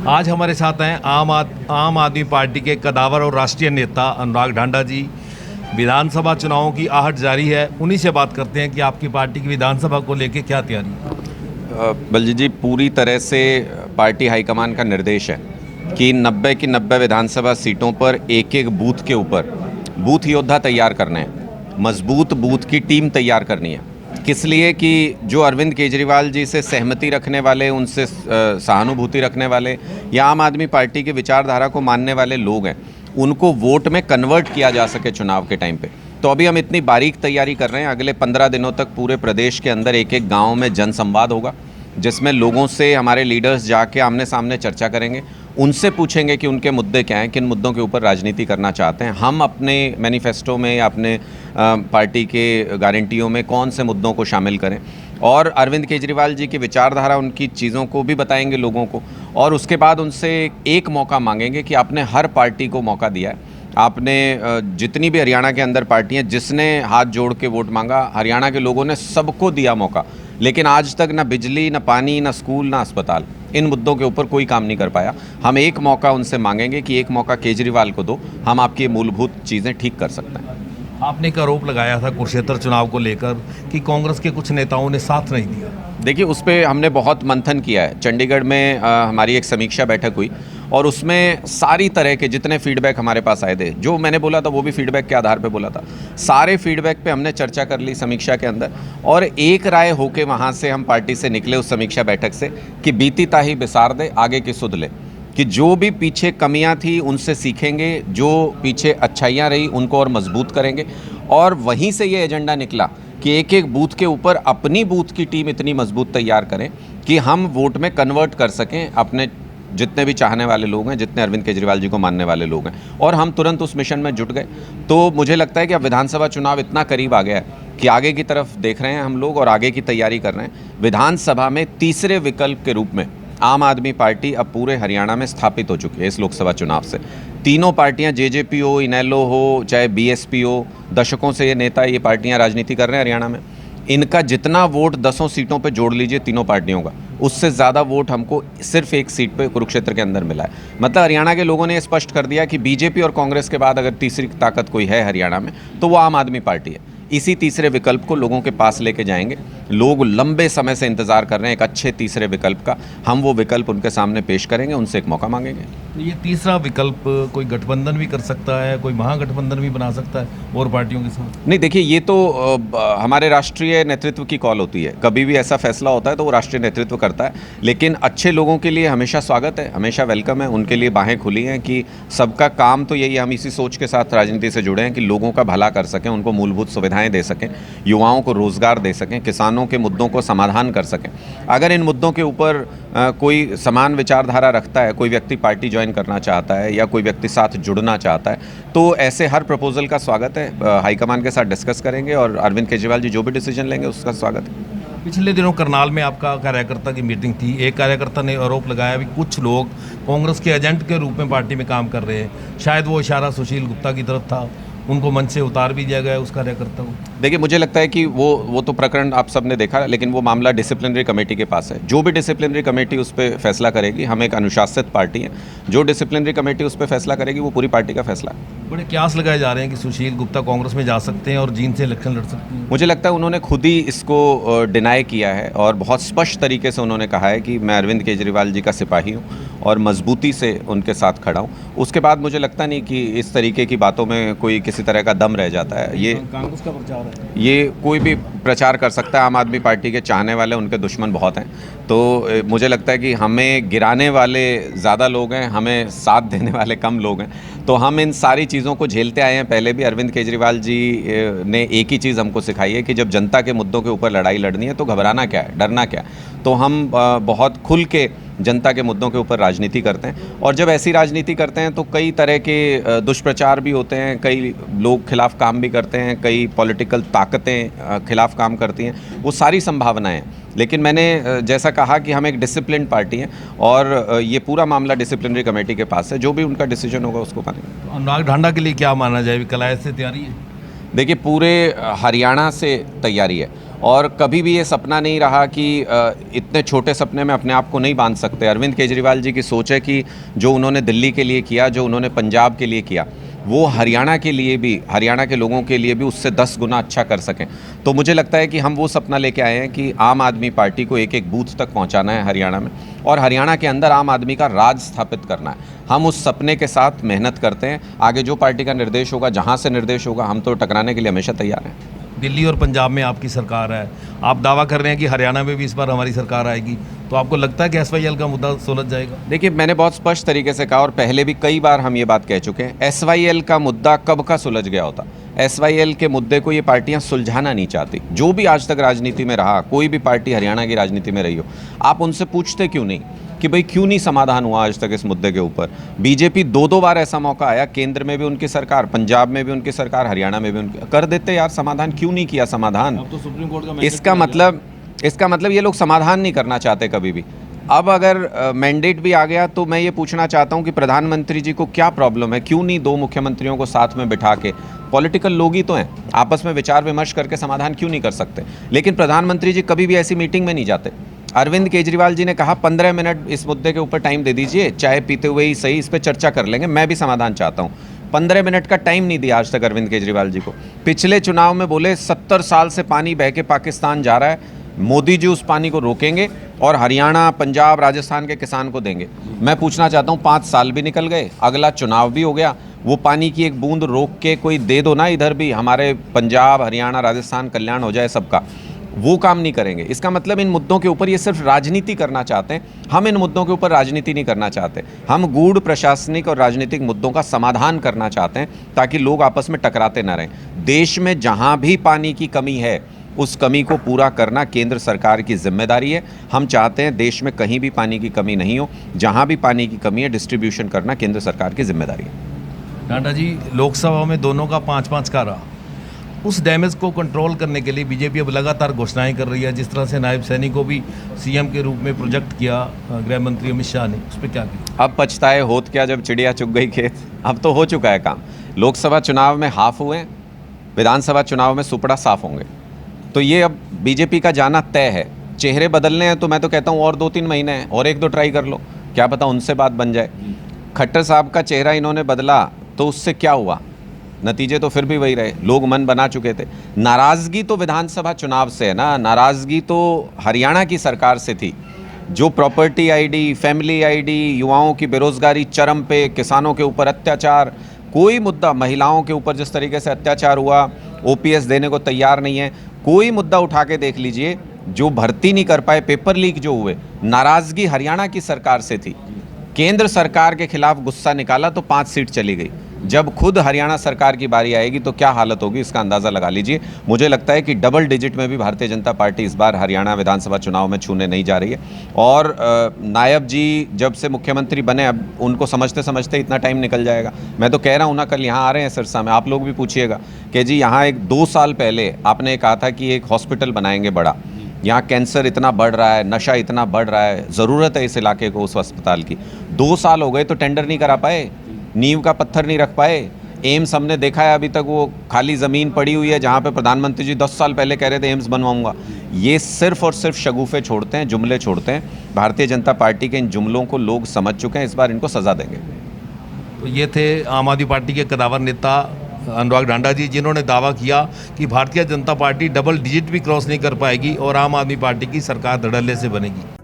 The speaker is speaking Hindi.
आज हमारे साथ हैं आम आदमी पार्टी के कदावर और राष्ट्रीय नेता अनुराग ढांडा जी। विधानसभा चुनावों की आहट जारी है, उन्हीं से बात करते हैं कि आपकी पार्टी की विधानसभा को लेकर क्या तैयारी है। बलजीत जी, पूरी तरह से पार्टी हाईकमान का निर्देश है कि 90 की 90 विधानसभा सीटों पर एक एक बूथ के ऊपर बूथ योद्धा तैयार करने हैं, मजबूत बूथ की टीम तैयार करनी है। किस लिए कि जो अरविंद केजरीवाल जी से सहमति रखने वाले, उनसे सहानुभूति रखने वाले या आम आदमी पार्टी की विचारधारा को मानने वाले लोग हैं, उनको वोट में कन्वर्ट किया जा सके चुनाव के टाइम पे। तो अभी हम इतनी बारीक तैयारी कर रहे हैं। अगले 15 दिनों तक पूरे प्रदेश के अंदर एक एक गांव में जनसंवाद होगा, जिसमें लोगों से हमारे लीडर्स जाके आमने सामने चर्चा करेंगे, उनसे पूछेंगे कि उनके मुद्दे क्या हैं, किन मुद्दों के ऊपर राजनीति करना चाहते हैं। हम अपने मैनिफेस्टो में या अपने पार्टी के गारंटियों में कौन से मुद्दों को शामिल करें, और अरविंद केजरीवाल जी की विचारधारा, उनकी चीज़ों को भी बताएंगे लोगों को। और उसके बाद उनसे एक मौका मांगेंगे कि आपने हर पार्टी को मौका दिया है, आपने जितनी भी हरियाणा के अंदर पार्टी हैं, जिसने हाथ जोड़ के वोट मांगा, हरियाणा के लोगों ने सबको दिया मौका, लेकिन आज तक ना बिजली, ना पानी, ना स्कूल, ना अस्पताल, इन मुद्दों के ऊपर कोई काम नहीं कर पाया। हम एक मौका उनसे मांगेंगे कि एक मौका केजरीवाल को दो, हम आपकी मूलभूत चीज़ें ठीक कर सकते हैं। आपने एक आरोप लगाया था कुरुक्षेत्र चुनाव को लेकर कि कांग्रेस के कुछ नेताओं ने साथ नहीं दिया। देखिए, उस पर हमने बहुत मंथन किया है। चंडीगढ़ में हमारी एक समीक्षा बैठक हुई और उसमें सारी तरह के जितने फीडबैक हमारे पास आए थे, जो मैंने बोला था वो भी फीडबैक के आधार पे बोला था, सारे फीडबैक पे हमने चर्चा कर ली समीक्षा के अंदर, और एक राय होके वहाँ से हम पार्टी से निकले उस समीक्षा बैठक से कि बीती ताही बिसार दे, आगे की सुध ले, कि जो भी पीछे कमियां थी उनसे सीखेंगे, जो पीछे अच्छाइयां रही उनको और मजबूत करेंगे। और वहीं से ये एजेंडा निकला कि एक एक बूथ के ऊपर अपनी बूथ की टीम इतनी मजबूत तैयार करें कि हम वोट में कन्वर्ट कर सकें अपने जितने भी चाहने वाले लोग हैं, जितने अरविंद केजरीवाल जी को मानने वाले लोग हैं। और हम तुरंत उस मिशन में जुट गए। तो मुझे लगता है कि अब विधानसभा चुनाव इतना करीब आ गया है कि आगे की तरफ देख रहे हैं हम लोग और आगे की तैयारी कर रहे हैं। विधानसभा में तीसरे विकल्प के रूप में आम आदमी पार्टी अब पूरे हरियाणा में स्थापित हो चुकी है। इस लोकसभा चुनाव से तीनों पार्टियां, जेजेपी हो, इनेलो हो, चाहे बीएसपी हो, दशकों से ये नेता, ये पार्टियां राजनीति कर रहे हैं हरियाणा में। इनका जितना वोट 10 सीटों पे जोड़ लीजिए तीनों पार्टियों का, उससे ज़्यादा वोट हमको सिर्फ एक सीट पे कुरुक्षेत्र के अंदर मिला है। मतलब हरियाणा के लोगों ने स्पष्ट कर दिया कि बीजेपी और कांग्रेस के बाद अगर तीसरी ताकत कोई है हरियाणा में तो वो आम आदमी पार्टी है। इसी तीसरे विकल्प को लोगों के पास लेके जाएंगे। लोग लंबे समय से इंतज़ार कर रहे हैं एक अच्छे तीसरे विकल्प का। हम वो विकल्प उनके सामने पेश करेंगे, उनसे एक मौका मांगेंगे। ये तीसरा विकल्प कोई गठबंधन भी कर सकता है, कोई महागठबंधन भी बना सकता है और पार्टियों के साथ? नहीं, देखिए, ये तो हमारे राष्ट्रीय नेतृत्व की कॉल होती है। कभी भी ऐसा फैसला होता है तो वो राष्ट्रीय नेतृत्व करता है, लेकिन अच्छे लोगों के लिए हमेशा स्वागत है, हमेशा वेलकम है। उनके लिए बाहें खुली हैं कि सबका काम तो यही है। हम इसी सोच के साथ राजनीति से जुड़े हैं कि लोगों का भला कर सकें, उनको मूलभूत सुविधाएं दे सकें, युवाओं को रोजगार दे सकें, किसानों के मुद्दों को समाधान कर सकें। अगर इन मुद्दों के ऊपर कोई समान विचारधारा रखता है, कोई व्यक्ति पार्टी ज्वाइन करना चाहता है या कोई व्यक्ति साथ जुड़ना चाहता है, तो ऐसे हर प्रपोजल का स्वागत है। हाईकमान के साथ डिस्कस करेंगे और अरविंद केजरीवाल जी जो भी डिसीजन लेंगे उसका स्वागत है। पिछले दिनों करनाल में आपका कार्यकर्ता की मीटिंग थी। एक कार्यकर्ता ने आरोप लगाया कि कुछ लोग कांग्रेस के एजेंट के रूप में पार्टी में काम कर रहे हैं। शायद वो इशारा सुशील गुप्ता की तरफ था, उनको मंच से उतार भी दिया गया उस कार्यकर्ता को। देखिए, मुझे लगता है कि वो तो प्रकरण आप सबने देखा, लेकिन वो मामला डिसिप्लिनरी कमेटी के पास है। जो भी डिसिप्लिनरी कमेटी उस पर फैसला करेगी, हम एक अनुशासित पार्टी है, जो डिसिप्लिनरी कमेटी उस पर फैसला करेगी वो पूरी पार्टी का फैसला है। बड़े क्यास लगाए जा रहे हैं कि सुशील गुप्ता कांग्रेस में जा सकते हैं और जींद से इलेक्शन लड़ सकते हैं। मुझे लगता है उन्होंने खुद ही इसको डिनाई किया है और बहुत स्पष्ट तरीके से उन्होंने कहा है कि मैं अरविंद केजरीवाल जी का सिपाही हूँ और मजबूती से उनके साथ खड़ा हूँ। उसके बाद मुझे लगता नहीं कि इस तरीके की बातों में कोई किसी तरह का दम रह जाता है। ये कांग्रेस का प्रचार है, ये कोई भी प्रचार कर सकता है। आम आदमी पार्टी के चाहने वाले, उनके दुश्मन बहुत हैं। तो मुझे लगता है कि हमें गिराने वाले ज़्यादा लोग हैं, हमें साथ देने वाले कम लोग हैं। तो हम इन सारी चीज़ों को झेलते आए हैं। पहले भी अरविंद केजरीवाल जी ने एक ही चीज़ हमको सिखाई है कि जब जनता के मुद्दों के ऊपर लड़ाई लड़नी है तो घबराना क्या है, डरना क्या है। तो हम बहुत खुल के जनता के मुद्दों के ऊपर राजनीति करते हैं, और जब ऐसी राजनीति करते हैं तो कई तरह के दुष्प्रचार भी होते हैं, कई लोग खिलाफ काम भी करते हैं, कई पॉलिटिकल ताकतें खिलाफ काम करती हैं, वो सारी संभावनाएं हैं। लेकिन मैंने जैसा कहा कि हम एक डिसिप्लिन पार्टी हैं और ये पूरा मामला डिसिप्लिनरी कमेटी के पास है, जो भी उनका डिसीजन होगा उसको मानेंगे। अनुराग ढांडा के लिए क्या माना जाए, कलायत से तैयारी है? देखिए, पूरे हरियाणा से तैयारी है और कभी भी ये सपना नहीं रहा कि इतने छोटे सपने में अपने आप को नहीं बांध सकते। अरविंद केजरीवाल जी की सोच है कि जो उन्होंने दिल्ली के लिए किया, जो उन्होंने पंजाब के लिए किया, वो हरियाणा के लिए भी, हरियाणा के लोगों के लिए भी उससे 10 गुना अच्छा कर सकें। तो मुझे लगता है कि हम वो सपना लेके आए हैं कि आम आदमी पार्टी को एक एक बूथ तक पहुंचाना है हरियाणा में, और हरियाणा के अंदर आम आदमी का राज स्थापित करना है। हम उस सपने के साथ मेहनत करते हैं। आगे जो पार्टी का निर्देश होगा, जहां से निर्देश होगा, हम तो टकराने के लिए हमेशा तैयार हैं। दिल्ली और पंजाब में आपकी सरकार है, आप दावा कर रहे हैं कि हरियाणा में भी इस बार हमारी सरकार आएगी, तो आपको लगता है कि SYL का मुद्दा सुलझ जाएगा? देखिए, मैंने बहुत स्पष्ट तरीके से कहा और पहले भी कई बार हम ये बात कह चुके हैं, SYL का मुद्दा कब का सुलझ गया होता। SYL के मुद्दे को ये पार्टियां सुलझाना नहीं चाहती। जो भी आज तक राजनीति में रहा, कोई भी पार्टी हरियाणा की राजनीति में रही हो, आप उनसे पूछते क्यों नहीं कि भाई क्यों नहीं समाधान हुआ आज तक इस मुद्दे के ऊपर। बीजेपी दो बार ऐसा मौका आया, केंद्र में भी उनकी सरकार, पंजाब में भी उनकी सरकार, हरियाणा में भी उनकी, कर देते यार समाधान, क्यों नहीं किया समाधान। अब तो सुप्रीम कोर्ट का इसका मतलब ये लोग समाधान नहीं करना चाहते कभी भी। अब अगर मैंडेट भी आ गया तो मैं ये पूछना चाहता हूँ कि प्रधानमंत्री जी को क्या प्रॉब्लम है, क्यों नहीं 2 मुख्यमंत्रियों को साथ में बिठा के, पॉलिटिकल लोग ही तो हैं, आपस में विचार विमर्श करके समाधान क्यों नहीं कर सकते। लेकिन प्रधानमंत्री जी कभी भी ऐसी मीटिंग में नहीं जाते। अरविंद केजरीवाल जी ने कहा 15 मिनट इस मुद्दे के ऊपर टाइम दे दीजिए, चाय पीते हुए ही सही, इस पर चर्चा कर लेंगे, मैं भी समाधान चाहता हूँ। 15 मिनट का टाइम नहीं दिया आज तक अरविंद केजरीवाल जी को। पिछले चुनाव में बोले 70 साल से पानी बह के पाकिस्तान जा रहा है, मोदी जी उस पानी को रोकेंगे और हरियाणा, पंजाब, राजस्थान के किसान को देंगे। मैं पूछना चाहता हूँ, 5 साल भी निकल गए, अगला चुनाव भी हो गया, वो पानी की एक बूंद रोक के कोई दे दो ना, इधर भी हमारे पंजाब, हरियाणा, राजस्थान कल्याण हो जाए सबका। वो काम नहीं करेंगे। इसका मतलब इन मुद्दों के ऊपर ये सिर्फ राजनीति करना चाहते हैं। हम इन मुद्दों के ऊपर राजनीति नहीं करना चाहते। हम गूढ़ प्रशासनिक और राजनीतिक मुद्दों का समाधान करना चाहते हैं ताकि लोग आपस में टकराते ना रहें। देश में जहां भी पानी की कमी है, उस कमी को पूरा करना केंद्र सरकार की जिम्मेदारी है। हम चाहते हैं देश में कहीं भी पानी की कमी नहीं हो, जहां भी पानी की कमी है डिस्ट्रीब्यूशन करना केंद्र सरकार की जिम्मेदारी है। टांडा जी, लोकसभा में दोनों का 5-5 का रहा। उस डैमेज को कंट्रोल करने के लिए बीजेपी अब लगातार घोषणाएं कर रही है। जिस तरह से नायब सैनी को भी सीएम के रूप में प्रोजेक्ट किया गृह मंत्री अमित शाह ने, उस पर क्या किया? अब पछताए होत क्या जब चिड़िया चुग गई खेत। अब तो हो चुका है काम। लोकसभा चुनाव में हाफ हुए, विधानसभा चुनाव में सुपड़ा साफ होंगे। तो ये अब बीजेपी का जाना तय है। चेहरे बदलने हैं तो मैं तो कहता हूँ और 2-3 महीने हैं, और 1-2 ट्राई कर लो, क्या पता उनसे बात बन जाए। खट्टर साहब का चेहरा इन्होंने बदला तो उससे क्या हुआ? नतीजे तो फिर भी वही रहे, लोग मन बना चुके थे। नाराज़गी तो विधानसभा चुनाव से है ना, नाराज़गी तो हरियाणा की सरकार से थी। जो प्रॉपर्टी आईडी, फैमिली आईडी, युवाओं की बेरोजगारी चरम पे, किसानों के ऊपर अत्याचार, कोई मुद्दा, महिलाओं के ऊपर जिस तरीके से अत्याचार हुआ, OPS देने को तैयार नहीं है, कोई मुद्दा उठा के देख लीजिए। जो भर्ती नहीं कर पाए, पेपर लीक जो हुए, नाराज़गी हरियाणा की सरकार से थी। केंद्र सरकार के खिलाफ गुस्सा निकाला तो 5 सीट चली गई। जब खुद हरियाणा सरकार की बारी आएगी तो क्या हालत होगी, इसका अंदाज़ा लगा लीजिए। मुझे लगता है कि डबल डिजिट में भी भारतीय जनता पार्टी इस बार हरियाणा विधानसभा चुनाव में छूने नहीं जा रही है। और नायब जी जब से मुख्यमंत्री बने, अब उनको समझते समझते इतना टाइम निकल जाएगा। मैं तो कह रहा हूँ ना, कल यहाँ आ रहे हैं सिरसा में, आप लोग भी पूछिएगा कि जी यहाँ 2 साल पहले आपने कहा था कि एक हॉस्पिटल बनाएंगे बड़ा, यहाँ कैंसर इतना बढ़ रहा है, नशा इतना बढ़ रहा है, ज़रूरत है इस इलाके को उस अस्पताल की। 2 साल हो गए तो टेंडर नहीं करा पाए, नींव का पत्थर नहीं रख पाए। एम्स हमने देखा है, अभी तक वो खाली ज़मीन पड़ी हुई है जहाँ पे प्रधानमंत्री जी 10 साल पहले कह रहे थे एम्स बनवाऊंगा। ये सिर्फ और सिर्फ शगुफे छोड़ते हैं, जुमले छोड़ते हैं। भारतीय जनता पार्टी के इन जुमलों को लोग समझ चुके हैं, इस बार इनको सज़ा देंगे। तो ये थे आम आदमी पार्टी के कदावर नेता अनुराग ढांडा जी, जिन्होंने दावा किया कि Bharatiya Janata party double digit भी क्रॉस नहीं कर पाएगी और आम आदमी पार्टी की सरकार धड़ल्ले से बनेगी।